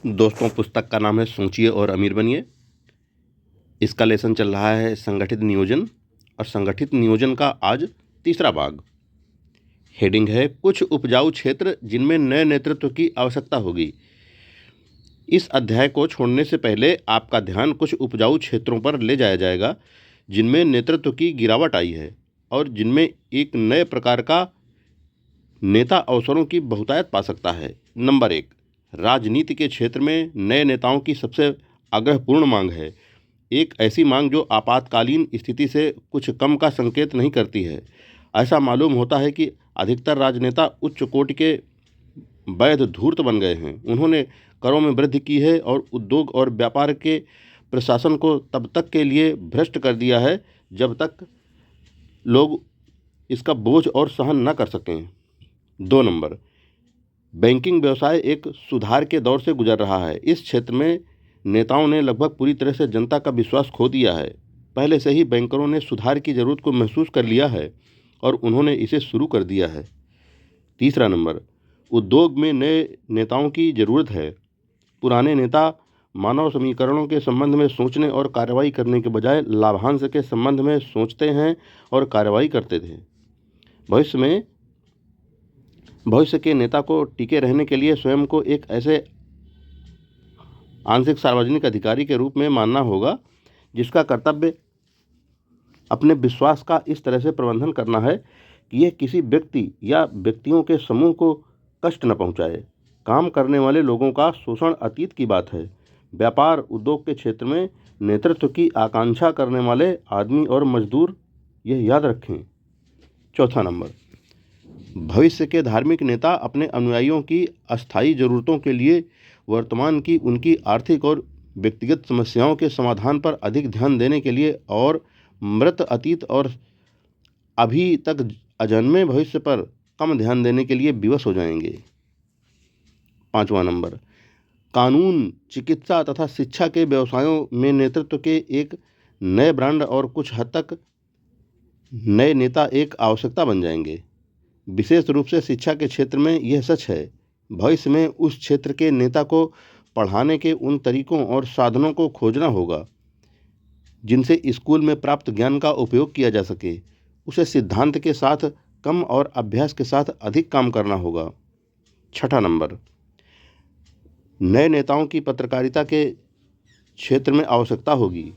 दोस्तों, पुस्तक का नाम है सोचिए और अमीर बनिए। इसका लेसन चल रहा है संगठित नियोजन, और संगठित नियोजन का आज तीसरा भाग। हेडिंग है कुछ उपजाऊ क्षेत्र जिनमें नए नेतृत्व की आवश्यकता होगी। इस अध्याय को छोड़ने से पहले आपका ध्यान कुछ उपजाऊ क्षेत्रों पर ले जाया जाएगा जिनमें नेतृत्व की गिरावट आई है और जिनमें एक नए प्रकार का नेता अवसरों की बहुतायत पा सकता है। नंबर 1, राजनीति के क्षेत्र में नए नेताओं की सबसे आग्रहपूर्ण मांग है। एक ऐसी मांग जो आपातकालीन स्थिति से कुछ कम का संकेत नहीं करती है। ऐसा मालूम होता है कि अधिकतर राजनेता उच्च कोटि के वैध धूर्त बन गए हैं। उन्होंने करों में वृद्धि की है और उद्योग और व्यापार के प्रशासन को तब तक के लिए भ्रष्ट कर दिया है जब तक लोग इसका बोझ और सहन न कर सकें। 2 नंबर, बैंकिंग व्यवसाय एक सुधार के दौर से गुजर रहा है। इस क्षेत्र में नेताओं ने लगभग पूरी तरह से जनता का विश्वास खो दिया है। पहले से ही बैंकरों ने सुधार की ज़रूरत को महसूस कर लिया है और उन्होंने इसे शुरू कर दिया है। 3 नंबर, उद्योग में नए नेताओं की ज़रूरत है। पुराने नेता मानव समीकरणों के संबंध में सोचने और कार्रवाई करने के बजाय लाभांश के संबंध में सोचते हैं और कार्रवाई करते थे। भविष्य के नेता को टिके रहने के लिए स्वयं को एक ऐसे आंशिक सार्वजनिक अधिकारी के रूप में मानना होगा जिसका कर्तव्य अपने विश्वास का इस तरह से प्रबंधन करना है कि यह किसी व्यक्ति या व्यक्तियों के समूह को कष्ट न पहुंचाए। काम करने वाले लोगों का शोषण अतीत की बात है। व्यापार उद्योग के क्षेत्र में नेतृत्व की आकांक्षा करने वाले आदमी और मजदूर यह याद रखें। 4 नंबर, भविष्य के धार्मिक नेता अपने अनुयायियों की अस्थायी ज़रूरतों के लिए वर्तमान की उनकी आर्थिक और व्यक्तिगत समस्याओं के समाधान पर अधिक ध्यान देने के लिए और मृत अतीत और अभी तक अजन्मे भविष्य पर कम ध्यान देने के लिए विवश हो जाएंगे। 5 नंबर, कानून, चिकित्सा तथा शिक्षा के व्यवसायों में नेतृत्व के एक नए ब्रांड और कुछ हद तक नए नेता एक आवश्यकता बन जाएंगे। विशेष रूप से शिक्षा के क्षेत्र में यह सच है। भविष्य में उस क्षेत्र के नेता को पढ़ाने के उन तरीकों और साधनों को खोजना होगा जिनसे स्कूल में प्राप्त ज्ञान का उपयोग किया जा सके। उसे सिद्धांत के साथ कम और अभ्यास के साथ अधिक काम करना होगा। 6 नंबर, नए नेताओं की पत्रकारिता के क्षेत्र में आवश्यकता होगी।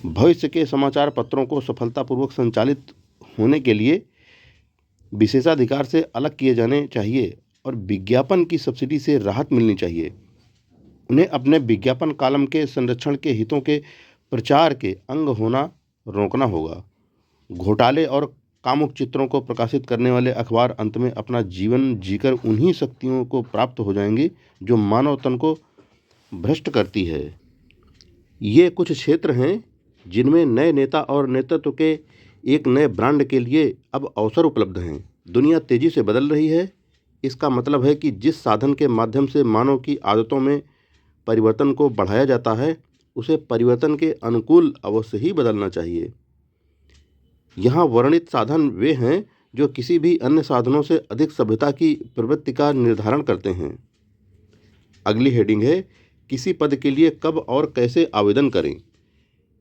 भविष्य के समाचार पत्रों को सफलतापूर्वक संचालित होने के लिए विशेषाधिकार से अलग किए जाने चाहिए और विज्ञापन की सब्सिडी से राहत मिलनी चाहिए। उन्हें अपने विज्ञापन कॉलम के संरक्षण के हितों के प्रचार के अंग होना रोकना होगा। घोटाले और कामुक चित्रों को प्रकाशित करने वाले अखबार अंत में अपना जीवन जीकर उन्हीं शक्तियों को प्राप्त हो जाएंगे जो मानव तन को भ्रष्ट करती है। ये कुछ क्षेत्र हैं जिनमें नए नेता और नेतृत्व के एक नए ब्रांड के लिए अब अवसर उपलब्ध हैं। दुनिया तेजी से बदल रही है। इसका मतलब है कि जिस साधन के माध्यम से मानव की आदतों में परिवर्तन को बढ़ाया जाता है उसे परिवर्तन के अनुकूल अवश्य ही बदलना चाहिए। यहाँ वर्णित साधन वे हैं जो किसी भी अन्य साधनों से अधिक सभ्यता की प्रवृत्ति का निर्धारण करते हैं। अगली हेडिंग है किसी पद के लिए कब और कैसे आवेदन करें।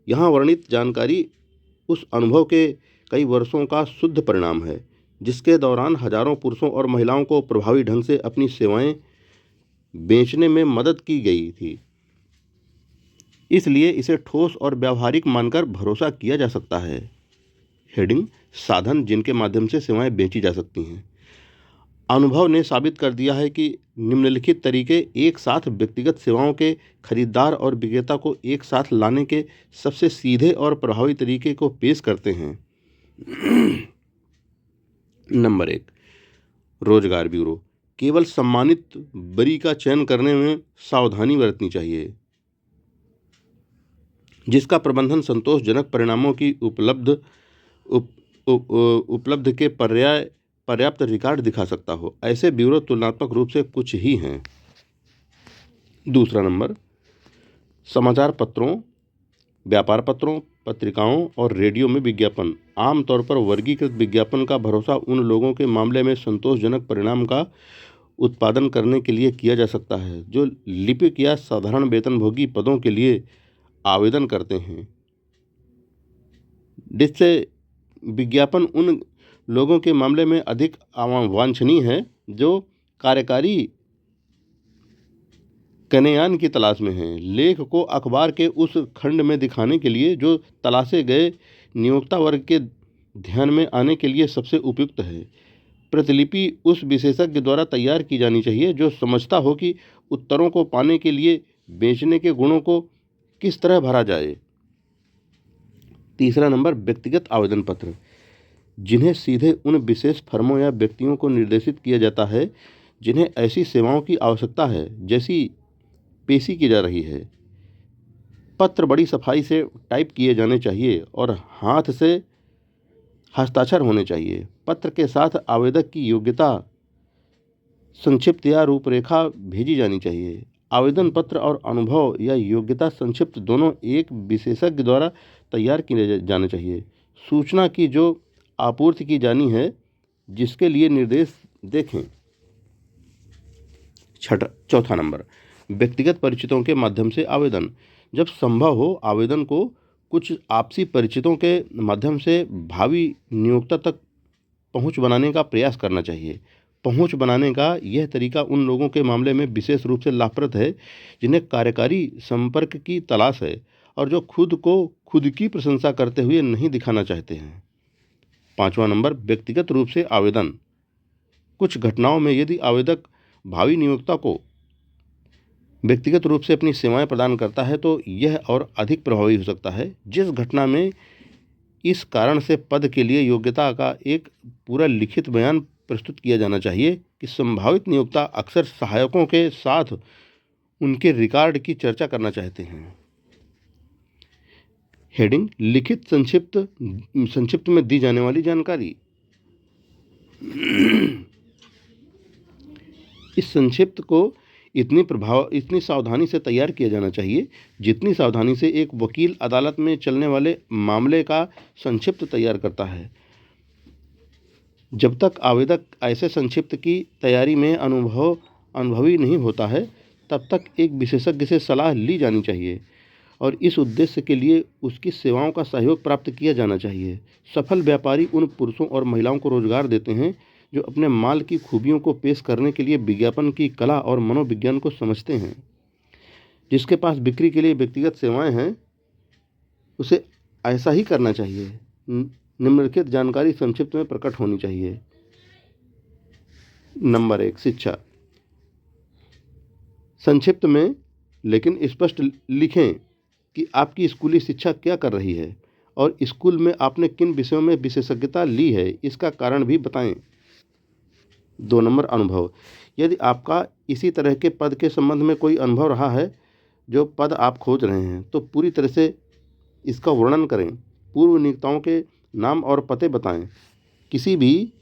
यहाँ वर्णित जानकारी उस अनुभव के कई वर्षों का शुद्ध परिणाम है जिसके दौरान हजारों पुरुषों और महिलाओं को प्रभावी ढंग से अपनी सेवाएं बेचने में मदद की गई थी। इसलिए इसे ठोस और व्यावहारिक मानकर भरोसा किया जा सकता है। हेडिंग साधन जिनके माध्यम से सेवाएं बेची जा सकती हैं। अनुभव ने साबित कर दिया है कि निम्नलिखित तरीके एक साथ व्यक्तिगत सेवाओं के खरीदार और विक्रेता को एक साथ लाने के सबसे सीधे और प्रभावी तरीके को पेश करते हैं। नंबर 1, रोजगार ब्यूरो। केवल सम्मानित बरी का चयन करने में सावधानी बरतनी चाहिए जिसका प्रबंधन संतोषजनक परिणामों की उपलब्ध के पर्याप्त रिकॉर्ड दिखा सकता हो। ऐसे ब्यूरो तुलनात्मक रूप से कुछ ही हैं। 2 नंबर, समाचार पत्रों, व्यापार पत्रों, पत्रिकाओं और रेडियो में विज्ञापन। आमतौर पर वर्गीकृत विज्ञापन का भरोसा उन लोगों के मामले में संतोषजनक परिणाम का उत्पादन करने के लिए किया जा सकता है जो लिपिक या साधारण वेतनभोगी पदों के लिए आवेदन करते हैं, जिससे विज्ञापन उन लोगों के मामले में अधिक वांछनीय है जो कार्यकारी कन्यान की तलाश में हैं। लेख को अखबार के उस खंड में दिखाने के लिए जो तलाशे गए नियोक्ता वर्ग के ध्यान में आने के लिए सबसे उपयुक्त है। प्रतिलिपि उस विशेषज्ञ द्वारा तैयार की जानी चाहिए जो समझता हो कि उत्तरों को पाने के लिए बेचने के गुणों को किस तरह भरा जाए। तीसरा नंबर, व्यक्तिगत आवेदन पत्र, जिन्हें सीधे उन विशेष फर्मों या व्यक्तियों को निर्देशित किया जाता है जिन्हें ऐसी सेवाओं की आवश्यकता है जैसी पेशी की जा रही है। पत्र बड़ी सफाई से टाइप किए जाने चाहिए और हाथ से हस्ताक्षर होने चाहिए। पत्र के साथ आवेदक की योग्यता संक्षिप्त या रूपरेखा भेजी जानी चाहिए। आवेदन पत्र और अनुभव या योग्यता संक्षिप्त दोनों एक विशेषज्ञ द्वारा तैयार किए जाने चाहिए। सूचना की जो आपूर्ति की जानी है जिसके लिए निर्देश देखें। चौथा नंबर, व्यक्तिगत परिचितों के माध्यम से आवेदन, जब संभव हो आवेदन को कुछ आपसी परिचितों के माध्यम से भावी नियोक्ता तक पहुंच बनाने का प्रयास करना चाहिए। पहुंच बनाने का यह तरीका उन लोगों के मामले में विशेष रूप से लाभप्रद है जिन्हें कार्यकारी संपर्क की तलाश है और जो खुद को खुद की प्रशंसा करते हुए नहीं दिखाना चाहते हैं। पांचवा नंबर, व्यक्तिगत रूप से आवेदन, कुछ घटनाओं में यदि आवेदक भावी नियोक्ता को व्यक्तिगत रूप से अपनी सेवाएं प्रदान करता है तो यह और अधिक प्रभावी हो सकता है। जिस घटना में इस कारण से पद के लिए योग्यता का एक पूरा लिखित बयान प्रस्तुत किया जाना चाहिए कि संभावित नियोक्ता अक्सर सहायकों के साथ उनके रिकॉर्ड की चर्चा करना चाहते हैं। हेडिंग, लिखित संक्षिप्त में दी जाने वाली जानकारी। इस संक्षिप्त को इतनी सावधानी से तैयार किया जाना चाहिए जितनी सावधानी से एक वकील अदालत में चलने वाले मामले का संक्षिप्त तैयार करता है। जब तक आवेदक ऐसे संक्षिप्त की तैयारी में अनुभवी नहीं होता है तब तक एक विशेषज्ञ से सलाह ली जानी चाहिए और इस उद्देश्य के लिए उसकी सेवाओं का सहयोग प्राप्त किया जाना चाहिए। सफल व्यापारी उन पुरुषों और महिलाओं को रोजगार देते हैं जो अपने माल की खूबियों को पेश करने के लिए विज्ञापन की कला और मनोविज्ञान को समझते हैं। जिसके पास बिक्री के लिए व्यक्तिगत सेवाएं हैं उसे ऐसा ही करना चाहिए। निम्नलिखित जानकारी संक्षिप्त में प्रकट होनी चाहिए। नंबर 1, शिक्षा। संक्षिप्त में लेकिन स्पष्ट लिखें कि आपकी स्कूली शिक्षा क्या कर रही है और स्कूल में आपने किन विषयों में विशेषज्ञता ली है, इसका कारण भी बताएं। 2 नंबर, अनुभव। यदि आपका इसी तरह के पद के संबंध में कोई अनुभव रहा है जो पद आप खोज रहे हैं तो पूरी तरह से इसका वर्णन करें। पूर्व नियोक्ताओं के नाम और पते बताएं। किसी भी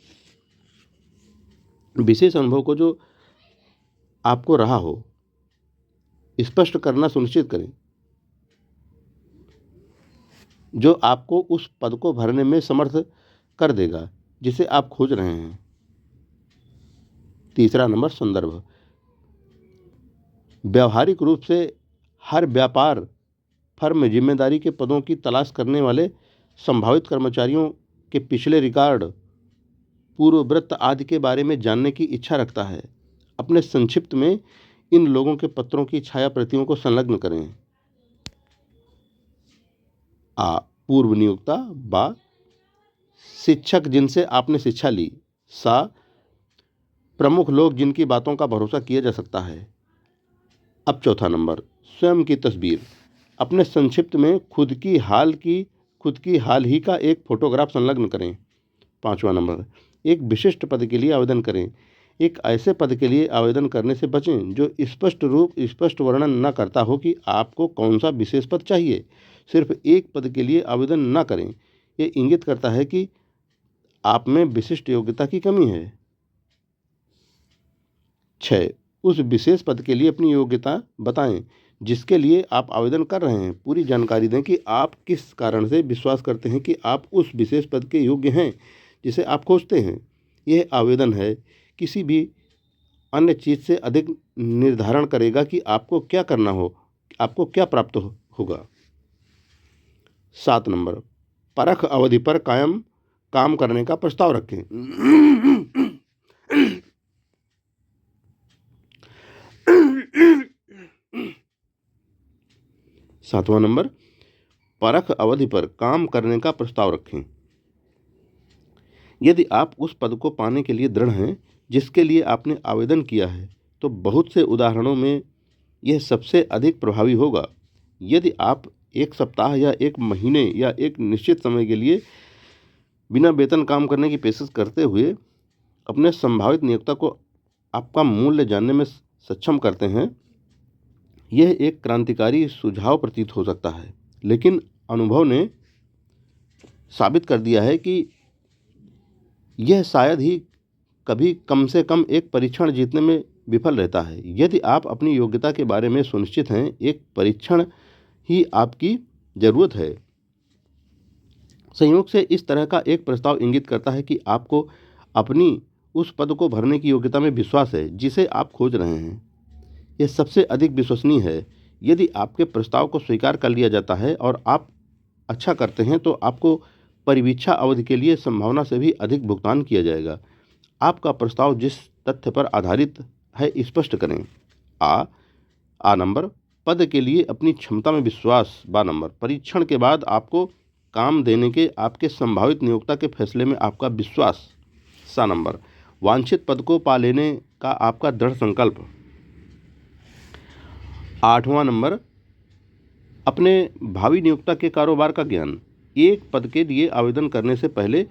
विशेष अनुभव को जो आपको रहा हो स्पष्ट करना सुनिश्चित करें जो आपको उस पद को भरने में समर्थ कर देगा जिसे आप खोज रहे हैं। तीसरा नंबर, संदर्भ। व्यावहारिक रूप से हर व्यापार फर्म में जिम्मेदारी के पदों की तलाश करने वाले संभावित कर्मचारियों के पिछले रिकॉर्ड, पूर्ववृत्त आदि के बारे में जानने की इच्छा रखता है। अपने संक्षिप्त में इन लोगों के पत्रों की छाया प्रतियों को संलग्न करें। आ, पूर्व नियोक्ता। बा, शिक्षक जिनसे आपने शिक्षा ली। सा, प्रमुख लोग जिनकी बातों का भरोसा किया जा सकता है। अब चौथा नंबर, स्वयं की तस्वीर। अपने संक्षिप्त में खुद की हाल ही का एक फोटोग्राफ संलग्न करें। 5वां नंबर, एक विशिष्ट पद के लिए आवेदन करें। एक ऐसे पद के लिए आवेदन करने से बचें जो स्पष्ट वर्णन न करता हो कि आपको कौन सा विशेष पद चाहिए। सिर्फ एक पद के लिए आवेदन न करें, ये इंगित करता है कि आप में विशिष्ट योग्यता की कमी है। 6, उस विशेष पद के लिए अपनी योग्यता बताएं जिसके लिए आप आवेदन कर रहे हैं। पूरी जानकारी दें कि आप किस कारण से विश्वास करते हैं कि आप उस विशेष पद के योग्य हैं जिसे आप खोजते हैं। यह आवेदन है। किसी भी अन्य चीज़ से अधिक निर्धारण करेगा कि आपको क्या करना हो, आपको क्या प्राप्त होगा। 7 नंबर, परख अवधि पर कायम काम करने का प्रस्ताव रखें। 7वां नंबर, परख अवधि पर काम करने का प्रस्ताव रखें। यदि आप उस पद को पाने के लिए दृढ़ हैं जिसके लिए आपने आवेदन किया है, तो बहुत से उदाहरणों में यह सबसे अधिक प्रभावी होगा। यदि आप 1 सप्ताह या 1 महीने या एक निश्चित समय के लिए बिना वेतन काम करने की पेशकश करते हुए अपने संभावित नियोक्ता को आपका मूल्य जानने में सक्षम करते हैं, यह एक क्रांतिकारी सुझाव प्रतीत हो सकता है, लेकिन अनुभव ने साबित कर दिया है कि यह शायद ही कभी कम से कम एक परीक्षण जीतने में विफल रहता है। यदि आप अपनी योग्यता के बारे में सुनिश्चित हैं, एक परीक्षण ही आपकी ज़रूरत है। संयोग से इस तरह का एक प्रस्ताव इंगित करता है कि आपको अपनी उस पद को भरने की योग्यता में विश्वास है जिसे आप खोज रहे हैं। यह सबसे अधिक विश्वसनीय है। यदि आपके प्रस्ताव को स्वीकार कर लिया जाता है और आप अच्छा करते हैं, तो आपको परिवीक्षा अवधि के लिए संभावना से भी अधिक भुगतान किया जाएगा। आपका प्रस्ताव जिस तथ्य पर आधारित है स्पष्ट करें। आ नंबर, पद के लिए अपनी क्षमता में विश्वास। बा नंबर, परीक्षण के बाद आपको काम देने के आपके संभावित नियोक्ता के फैसले में आपका विश्वास। सा नंबर, वांछित पद को पा लेने का आपका दृढ़ संकल्प। 8वां नंबर, अपने भावी नियोक्ता के कारोबार का ज्ञान। एक पद के लिए आवेदन करने से पहले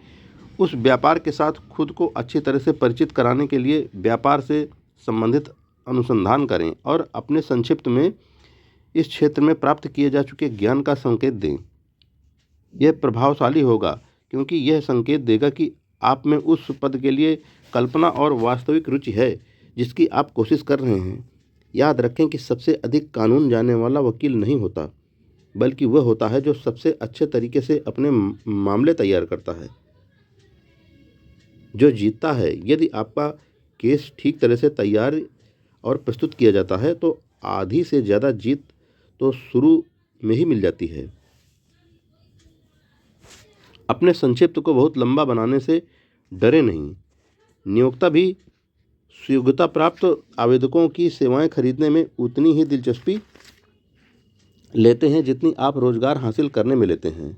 उस व्यापार के साथ खुद को अच्छी तरह से परिचित कराने के लिए व्यापार से संबंधित अनुसंधान करें और अपने संक्षिप्त में इस क्षेत्र में प्राप्त किए जा चुके ज्ञान का संकेत दें। यह प्रभावशाली होगा क्योंकि यह संकेत देगा कि आप में उस पद के लिए कल्पना और वास्तविक रुचि है जिसकी आप कोशिश कर रहे हैं। याद रखें कि सबसे अधिक कानून जानने वाला वकील नहीं होता, बल्कि वह होता है जो सबसे अच्छे तरीके से अपने मामले तैयार करता है, जो जीतता है। यदि आपका केस ठीक तरह से तैयार और प्रस्तुत किया जाता है तो आधी से ज़्यादा जीत तो शुरू में ही मिल जाती है। अपने संक्षिप्त को बहुत लंबा बनाने से डरे नहीं। नियोक्ता भी योग्यता प्राप्त आवेदकों की सेवाएं खरीदने में उतनी ही दिलचस्पी लेते हैं जितनी आप रोजगार हासिल करने में लेते हैं।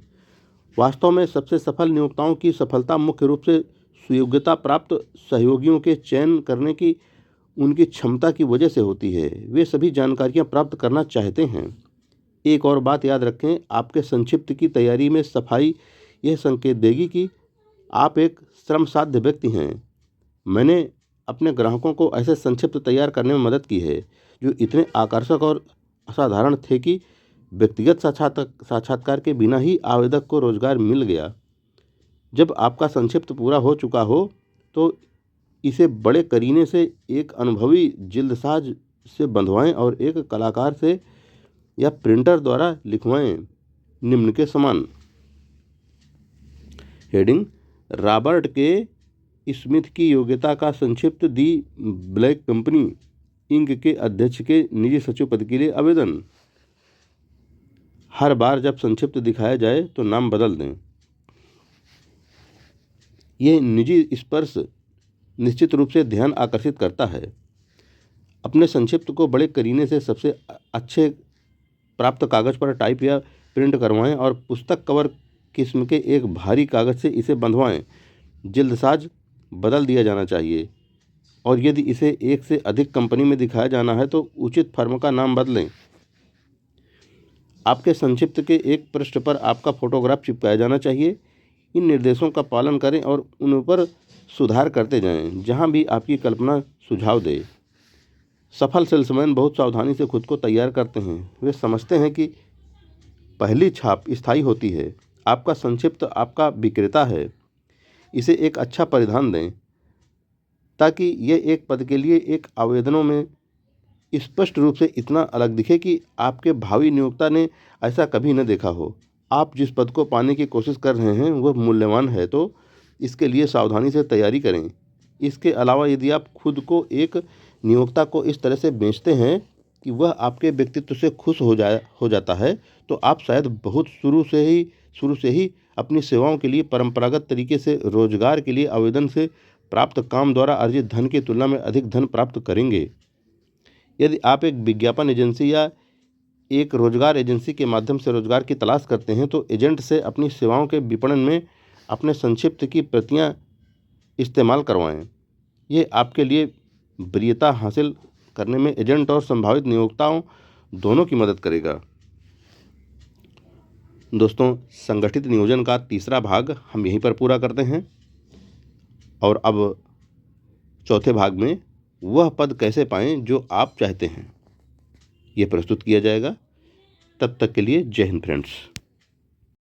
वास्तव में सबसे सफल नियोक्ताओं की सफलता मुख्य रूप से सुयोग्यता प्राप्त सहयोगियों के चयन करने की उनकी क्षमता की वजह से होती है। वे सभी जानकारियां प्राप्त करना चाहते हैं। एक और बात याद रखें, आपके संक्षिप्त की तैयारी में सफाई यह संकेत देगी कि आप एक श्रमसाध्य व्यक्ति हैं। मैंने अपने ग्राहकों को ऐसे संक्षिप्त तैयार करने में मदद की है जो इतने आकर्षक और असाधारण थे कि व्यक्तिगत साक्षात्कार के बिना ही आवेदक को रोजगार मिल गया। जब आपका संक्षिप्त पूरा हो चुका हो तो इसे बड़े करीने से एक अनुभवी जिल्दसाज से बंधवाएं और एक कलाकार से या प्रिंटर द्वारा लिखवाएं। निम्न के समान। हेडिंग, रॉबर्ट के स्मिथ की योग्यता का संक्षिप्त। दी ब्लैक कंपनी इंक के अध्यक्ष के निजी सचिव पद के लिए आवेदन। हर बार जब संक्षिप्त दिखाया जाए तो नाम बदल दें। यह निजी स्पर्श निश्चित रूप से ध्यान आकर्षित करता है। अपने संक्षिप्त को बड़े करीने से सबसे अच्छे प्राप्त कागज पर टाइप या प्रिंट करवाएं और पुस्तक कवर किस्म के एक भारी कागज से इसे बंधवाएं। जिल्दसाज बदल दिया जाना चाहिए और यदि इसे एक से अधिक कंपनी में दिखाया जाना है तो उचित फर्म का नाम बदलें। आपके संक्षिप्त के एक पृष्ठ पर आपका फोटोग्राफ चिपकाया जाना चाहिए। इन निर्देशों का पालन करें और उन पर सुधार करते जाएं जहां भी आपकी कल्पना सुझाव दे। सफल सेल्समैन बहुत सावधानी से खुद को तैयार करते हैं। वे समझते हैं कि पहली छाप स्थायी होती है। आपका संक्षिप्त आपका विक्रेता है। इसे एक अच्छा परिधान दें ताकि यह एक पद के लिए एक आवेदनों में स्पष्ट रूप से इतना अलग दिखे कि आपके भावी नियोक्ता ने ऐसा कभी न देखा हो। आप जिस पद को पाने की कोशिश कर रहे हैं वह मूल्यवान है, तो इसके लिए सावधानी से तैयारी करें। इसके अलावा यदि आप खुद को एक नियोक्ता को इस तरह से बेचते हैं कि वह आपके व्यक्तित्व से खुश हो जाता है, तो आप शायद बहुत शुरू से ही अपनी सेवाओं के लिए परंपरागत तरीके से रोजगार के लिए आवेदन से प्राप्त काम द्वारा अर्जित धन की तुलना में अधिक धन प्राप्त करेंगे। यदि आप एक विज्ञापन एजेंसी या एक रोजगार एजेंसी के माध्यम से रोजगार की तलाश करते हैं, तो एजेंट से अपनी सेवाओं के विपणन में अपने संक्षिप्त की प्रतियां इस्तेमाल करवाएं। ये आपके लिए वरीयता हासिल करने में एजेंट और संभावित नियोक्ताओं दोनों की मदद करेगा। दोस्तों, संगठित नियोजन का तीसरा भाग हम यहीं पर पूरा करते हैं और अब चौथे भाग में वह पद कैसे पाएं जो आप चाहते हैं, ये प्रस्तुत किया जाएगा। तब तक के लिए जय हिंद फ्रेंड्स।